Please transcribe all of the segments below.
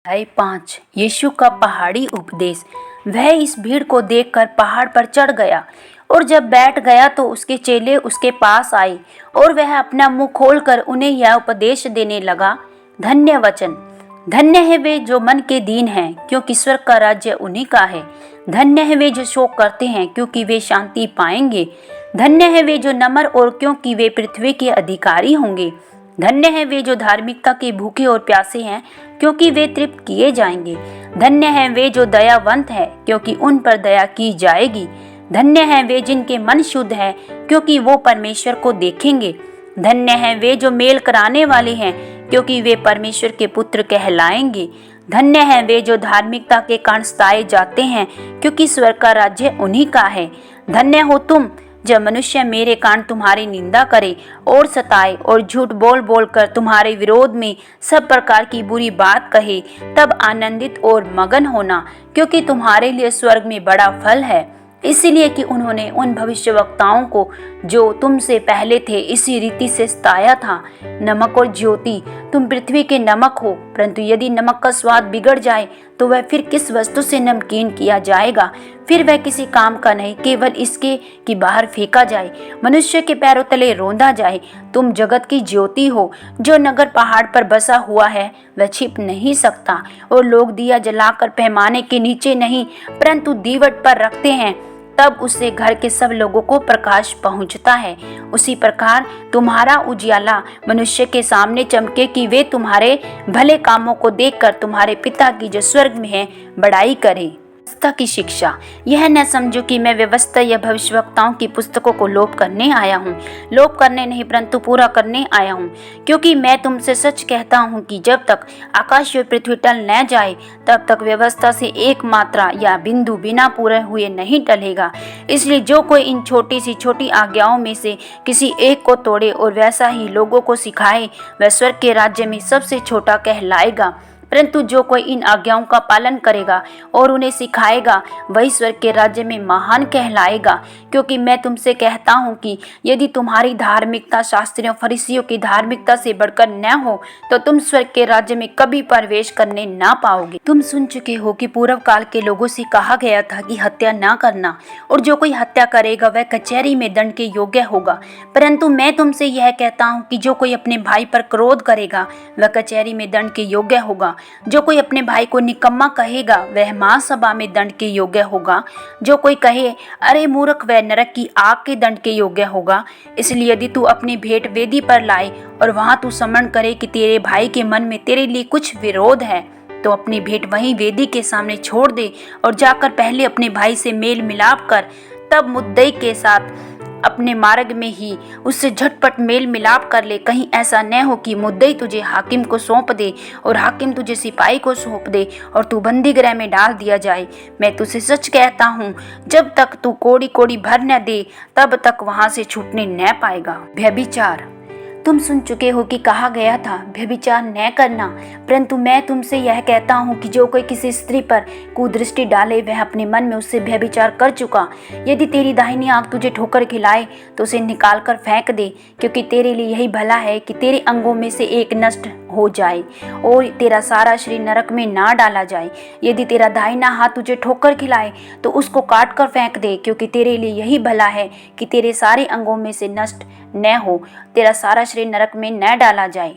अध्याय 5 यीशु का पहाड़ी उपदेश। वह इस भीड़ को देखकर पहाड़ पर चढ़ गया और जब बैठ गया तो उसके चेले उसके पास आए और वह अपना मुंह खोलकर उन्हें यह उपदेश देने लगा। धन्य वचन। धन्य है वे जो मन के दीन हैं, क्योंकि स्वर्ग का राज्य उन्हीं का है। धन्य है वे जो शोक करते हैं, क्योंकि वे शांति पाएंगे। धन्य है वे जो नम्र और क्योंकि वे पृथ्वी के अधिकारी होंगे। धन्य है वे जो धार्मिकता के भूखे और प्यासे हैं, क्योंकि वे तृप्त किए जाएंगे। धन्य है वे जो दयावंत हैं, क्योंकि उन पर दया की जाएगी। धन्य है वे जिनके मन शुद्ध हैं, क्योंकि वो परमेश्वर को देखेंगे। धन्य है वे जो मेल कराने वाले हैं, क्योंकि वे परमेश्वर के पुत्र कहलाएंगे। धन्य है वे जो धार्मिकता के कारण सताए जाते हैं, क्योंकि स्वर्ग का राज्य उन्हीं का है। धन्य हो तुम जब मनुष्य मेरे कारण तुम्हारी निंदा करे और सताए और झूठ बोल बोल कर तुम्हारे विरोध में सब प्रकार की बुरी बात कहे, तब आनंदित और मगन होना, क्योंकि तुम्हारे लिए स्वर्ग में बड़ा फल है। इसलिए कि उन्होंने उन भविष्यवक्ताओं को जो तुमसे पहले थे इसी रीति से सताया था। नमक और ज्योति, तुम पृथ्वी के नमक हो, परंतु यदि नमक का स्वाद बिगड़ जाए तो वह फिर किस वस्तु से नमकीन किया जाएगा? फिर वह किसी काम का नहीं, केवल इसके कि बाहर फेंका जाए, मनुष्य के पैरों तले रौंदा जाए। तुम जगत की ज्योति हो। जो नगर पहाड़ पर बसा हुआ है वह छिप नहीं सकता, और लोग दिया जलाकर पैमाने के नीचे नहीं परंतु दीवट पर रखते हैं, तब उससे घर के सब लोगों को प्रकाश पहुंचता है। उसी प्रकार तुम्हारा उजियाला मनुष्य के सामने चमके, कि वे तुम्हारे भले कामों को देखकर तुम्हारे पिता की जो स्वर्ग में है बड़ाई करें। व्यवस्था की शिक्षा। यह न समझो कि मैं व्यवस्था या भविष्यवक्ताओं की पुस्तकों को लोप करने आया हूँ। लोप करने नहीं परंतु पूरा करने आया हूँ, क्योंकि मैं तुमसे सच कहता हूँ कि जब तक आकाश और पृथ्वी टल न जाए तब तक व्यवस्था से एक मात्रा या बिंदु बिना पूरे हुए नहीं टलेगा। इसलिए जो कोई इन छोटी सी छोटी आज्ञाओं में से किसी एक को तोड़े और वैसा ही लोगों को सिखाए, वह स्वर्ग के राज्य में सबसे छोटा कहलाएगा। परंतु जो कोई इन आज्ञाओं का पालन करेगा और उन्हें सिखाएगा, वही स्वर्ग के राज्य में महान कहलाएगा। क्योंकि मैं तुमसे कहता हूँ कि यदि तुम्हारी धार्मिकता शास्त्रियों फरीसियों की धार्मिकता से बढ़कर न हो तो तुम स्वर्ग के राज्य में कभी प्रवेश करने ना पाओगे। तुम सुन चुके हो कि पूर्व काल के लोगों से कहा गया था कि हत्या ना करना, और जो कोई हत्या करेगा वह कचहरी में दंड के योग्य होगा। परंतु मैं तुमसे यह कहता हूँ कि जो कोई अपने भाई पर क्रोध करेगा वह कचहरी में दंड के योग्य होगा। जो कोई अपने भाई को निकम्मा कहेगा वह महासभा में दंड के योग्य होगा। जो कोई कहे अरे मूर्ख, वह नरक की आग के दंड के योग्य होगा। इसलिए यदि तू अपनी भेंट वेदी पर लाए और वहां तू समरण करे कि तेरे भाई के मन में तेरे लिए कुछ विरोध है, तो अपनी भेंट वहीं वेदी के सामने छोड़ दे और जाकर पहले अपने भाई से मेल मिलाप कर, तब मुद्दई के साथ अपने मार्ग में ही उससे झटपट मेल मिलाप कर ले। कहीं ऐसा न हो कि मुद्दई तुझे हाकिम को सौंप दे और हाकिम तुझे सिपाही को सौंप दे और तू बंदी गृह में डाल दिया जाए। मैं तुझसे सच कहता हूँ, जब तक तू कोड़ी कोड़ी भर न दे तब तक वहां से छूटने न पाएगा। व्यभिचार। तुम सुन चुके हो कि कहा गया था व्यभिचार न करना, परंतु मैं तुमसे यह कहता हूँ कि जो कोई किसी स्त्री पर कुदृष्टि डाले वह अपने मन में उससे व्यभिचार कर चुका। यदि तेरी दाहिनी आंख तुझे ठोकर खिलाए तो उसे निकाल कर फेंक दे, क्योंकि तेरे लिए यही भला है कि तेरे अंगों में से एक नष्ट हो जाए और तेरा सारा शरीर नरक में ना डाला जाए। यदि तेरा दाहिना हाथ तुझे ठोकर खिलाए तो उसको काट कर फेंक दे, क्योंकि तेरे लिए यही भला है कि तेरे सारे अंगों में से नष्ट न हो, तेरा सारा शरीर नरक में न डाला जाए।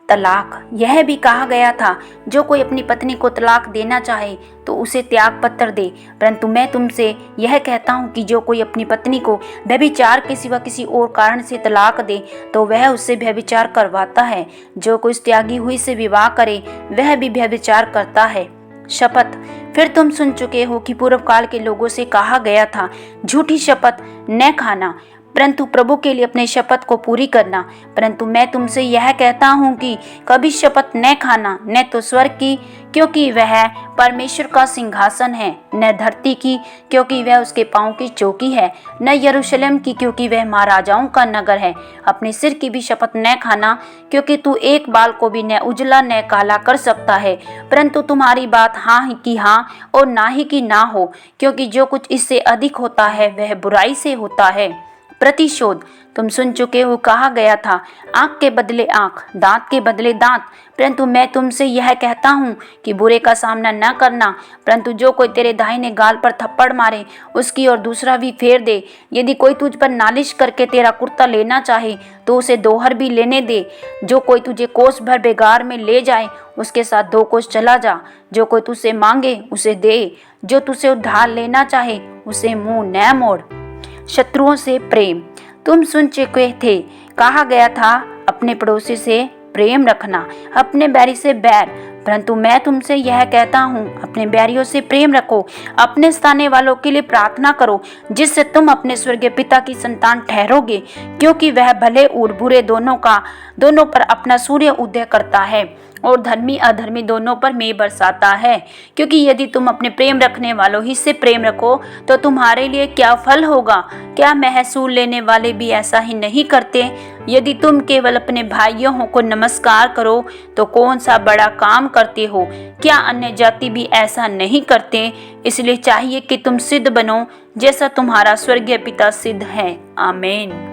तलाक। यह भी कहा गया था, जो कोई अपनी पत्नी को तलाक देना चाहे तो उसे त्याग पत्र दे। परंतु मैं तुमसे यह कहता हूँ कि जो कोई अपनी पत्नी को व्यभिचार के सिवा किसी और कारण से तलाक दे तो वह उससे व्यभिचार करवाता है। जो कोई त्यागी हुई से विवाह करे वह भी व्यभिचार करता है। शपथ। फिर तुम सुन चुके हो कि पूर्व काल के लोगों से कहा गया था, झूठी शपथ न खाना, परंतु प्रभु के लिए अपने शपथ को पूरी करना। परंतु मैं तुमसे यह कहता हूँ कि कभी शपथ न खाना, न तो स्वर्ग की, क्योंकि वह परमेश्वर का सिंहासन है, न धरती की, क्योंकि वह उसके पांव की चौकी है, न यरूशलेम की, क्योंकि वह महाराजाओं का नगर है। अपने सिर की भी शपथ न खाना, क्योंकि तू एक बाल को भी न उजला न काला कर सकता है। परंतु तुम्हारी बात हाँ की हाँ और ना ही की ना हो, क्योंकि जो कुछ इससे अधिक होता है वह बुराई से होता है। प्रतिशोध। तुम सुन चुके हो, कहा गया था, आंख के बदले आंख, दांत के बदले दांत। परंतु मैं तुमसे यह कहता हूँ कि बुरे का सामना न करना, परंतु जो कोई तेरे दाहिने गाल पर थप्पड़ मारे उसकी और दूसरा भी फेर दे। यदि कोई तुझ पर नालिश करके तेरा कुर्ता लेना चाहे तो उसे दोहर भी लेने दे। जो कोई तुझे कोस भर बेगार में ले जाए उसके साथ 2 कोस चला जा। जो कोई तुझसे मांगे उसे दे, जो तुझसे उधार लेना चाहे उसे मुंह न मोड़। शत्रुओं से प्रेम। तुम सुन चुके थे, कहा गया था, अपने पड़ोसी से प्रेम रखना, अपने बैरी से बैर। परंतु मैं तुमसे यह कहता हूँ, अपने बैरियों से प्रेम रखो, अपने सताने वालों के लिए प्रार्थना करो, जिससे तुम अपने स्वर्गीय पिता की संतान ठहरोगे, क्योंकि वह भले और बुरे दोनों पर अपना सूर्य उदय करता है और धर्मी अधर्मी दोनों पर मेघ बरसाता है। क्योंकि यदि तुम अपने प्रेम रखने वालों ही से प्रेम रखो तो तुम्हारे लिए क्या फल होगा? क्या महसूल लेने वाले भी ऐसा ही नहीं करते? यदि तुम केवल अपने भाइयों को नमस्कार करो तो कौन सा बड़ा काम करते हो? क्या अन्य जाति भी ऐसा नहीं करते? इसलिए चाहिए कि तुम सिद्ध बनो जैसा तुम्हारा स्वर्गीय पिता सिद्ध है। आमीन।